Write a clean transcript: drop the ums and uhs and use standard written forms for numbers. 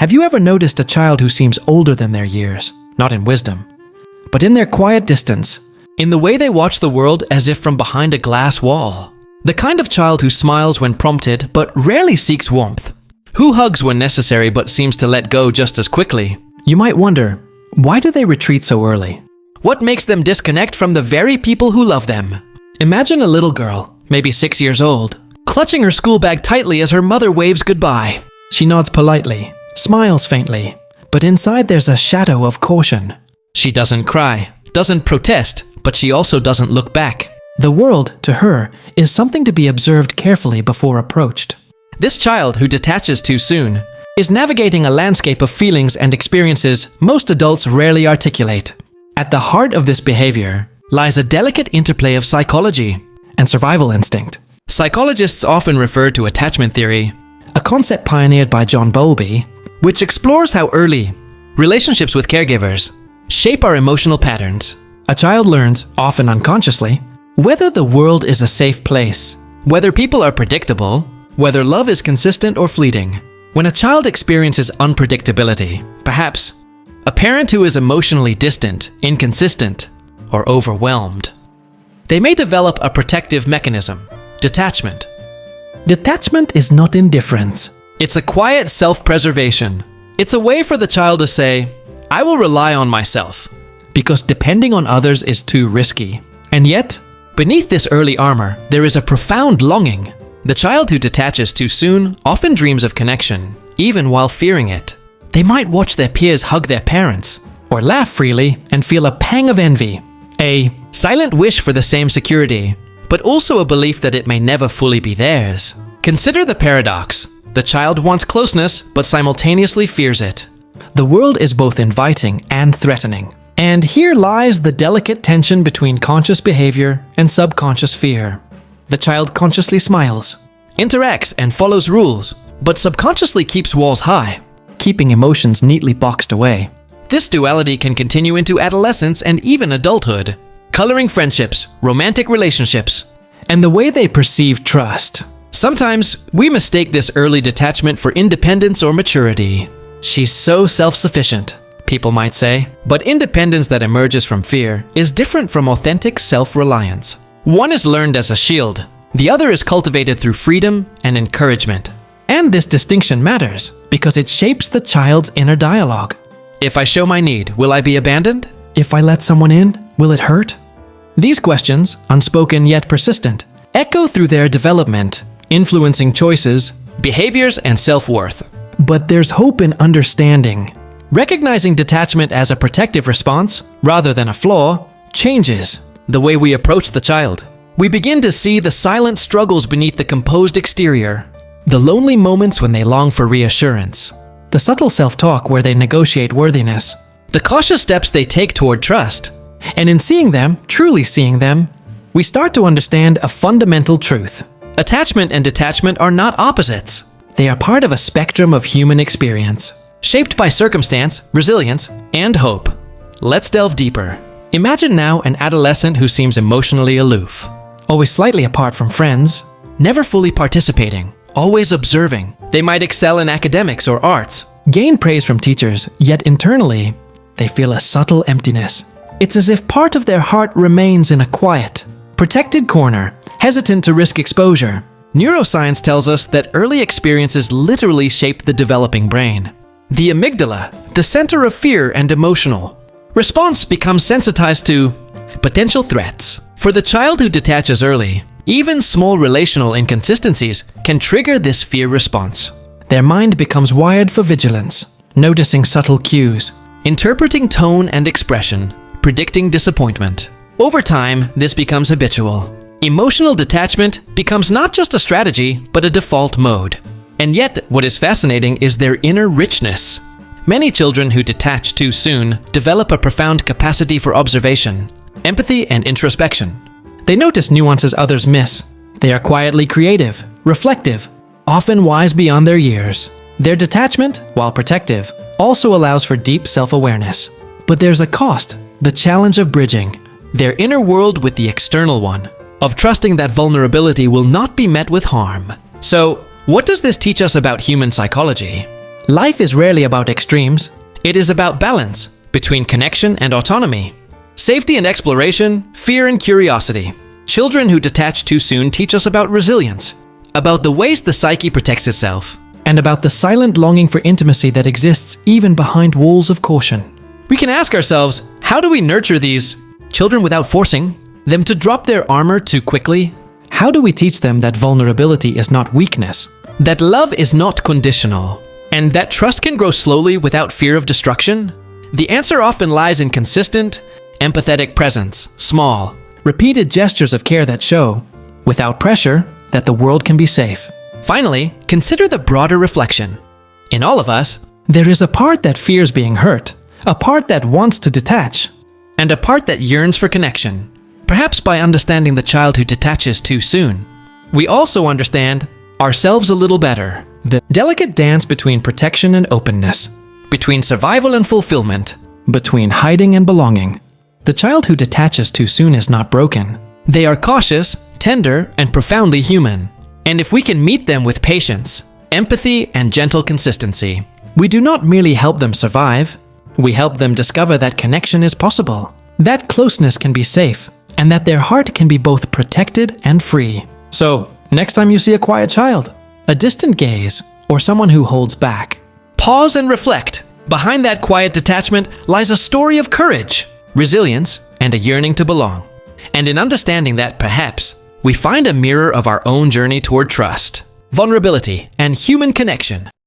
Have you ever noticed a child who seems older than their years, not in wisdom, but in their quiet distance, in the way they watch the world as if from behind a glass wall? The kind of child who smiles when prompted but rarely seeks warmth, who hugs when necessary but seems to let go just as quickly. You might wonder, why do they retreat so early? What makes them disconnect from the very people who love them? Imagine a little girl, maybe 6 years old, clutching her school bag tightly as her mother waves goodbye. She nods politely, smiles faintly, but inside there's a shadow of caution. She doesn't cry, doesn't protest, but she also doesn't look back. The world, to her, is something to be observed carefully before approached. This child who detaches too soon is navigating a landscape of feelings and experiences most adults rarely articulate. At the heart of this behavior lies a delicate interplay of psychology and survival instinct. Psychologists often refer to attachment theory, a concept pioneered by John Bowlby, which explores how early relationships with caregivers shape our emotional patterns. A child learns, often unconsciously, whether the world is a safe place, whether people are predictable, whether love is consistent or fleeting. When a child experiences unpredictability, perhaps a parent who is emotionally distant, inconsistent, or overwhelmed, they may develop a protective mechanism, detachment. Detachment is not indifference. It's a quiet self-preservation. It's a way for the child to say, I will rely on myself, because depending on others is too risky. And yet, beneath this early armor, there is a profound longing. The child who detaches too soon often dreams of connection, even while fearing it. They might watch their peers hug their parents, or laugh freely and feel a pang of envy. A silent wish for the same security, but also a belief that it may never fully be theirs. Consider the paradox. The child wants closeness, but simultaneously fears it. The world is both inviting and threatening. And here lies the delicate tension between conscious behavior and subconscious fear. The child consciously smiles, interacts and follows rules, but subconsciously keeps walls high, keeping emotions neatly boxed away. This duality can continue into adolescence and even adulthood, coloring friendships, romantic relationships, and the way they perceive trust. Sometimes we mistake this early detachment for independence or maturity. She's so self-sufficient, people might say, but independence that emerges from fear is different from authentic self-reliance. One is learned as a shield, the other is cultivated through freedom and encouragement. And this distinction matters because it shapes the child's inner dialogue. If I show my need, will I be abandoned? If I let someone in, will it hurt? These questions, unspoken yet persistent, echo through their development, influencing choices, behaviors, and self-worth. But there's hope in understanding. Recognizing detachment as a protective response, rather than a flaw, changes the way we approach the child. We begin to see the silent struggles beneath the composed exterior, the lonely moments when they long for reassurance, the subtle self-talk where they negotiate worthiness, the cautious steps they take toward trust. And in seeing them, truly seeing them, we start to understand a fundamental truth. Attachment and detachment are not opposites. They are part of a spectrum of human experience, shaped by circumstance, resilience, and hope. Let's delve deeper. Imagine now an adolescent who seems emotionally aloof, always slightly apart from friends, never fully participating, always observing. They might excel in academics or arts, gain praise from teachers, yet internally, they feel a subtle emptiness. It's as if part of their heart remains in a quiet, protected corner, hesitant to risk exposure. Neuroscience tells us that early experiences literally shape the developing brain. The amygdala, the center of fear and emotional response, becomes sensitized to potential threats. For the child who detaches early, even small relational inconsistencies can trigger this fear response. Their mind becomes wired for vigilance, noticing subtle cues, interpreting tone and expression, predicting disappointment. Over time, this becomes habitual. Emotional detachment becomes not just a strategy, but a default mode. And yet, what is fascinating is their inner richness. Many children who detach too soon develop a profound capacity for observation, empathy, and introspection. They notice nuances others miss. They are quietly creative, reflective, often wise beyond their years. Their detachment, while protective, also allows for deep self-awareness. But there's a cost, the challenge of bridging their inner world with the external one, of trusting that vulnerability will not be met with harm. So, what does this teach us about human psychology? Life is rarely about extremes. It is about balance between connection and autonomy, safety and exploration, fear and curiosity. Children who detach too soon teach us about resilience, about the ways the psyche protects itself, and about the silent longing for intimacy that exists even behind walls of caution. We can ask ourselves, how do we nurture these children without forcing them to drop their armor too quickly? How do we teach them that vulnerability is not weakness, that love is not conditional, and that trust can grow slowly without fear of destruction? The answer often lies in consistent, empathetic presence, small, repeated gestures of care that show, without pressure, that the world can be safe. Finally, consider the broader reflection. In all of us, there is a part that fears being hurt, a part that wants to detach, and a part that yearns for connection. Perhaps by understanding the child who detaches too soon, we also understand ourselves a little better. The delicate dance between protection and openness, between survival and fulfillment, between hiding and belonging. The child who detaches too soon is not broken. They are cautious, tender, and profoundly human. And if we can meet them with patience, empathy, and gentle consistency, we do not merely help them survive, we help them discover that connection is possible, that closeness can be safe, and that their heart can be both protected and free. So, next time you see a quiet child, a distant gaze, or someone who holds back, pause and reflect. Behind that quiet detachment lies a story of courage, resilience, and a yearning to belong. And in understanding that, perhaps, we find a mirror of our own journey toward trust, vulnerability, and human connection.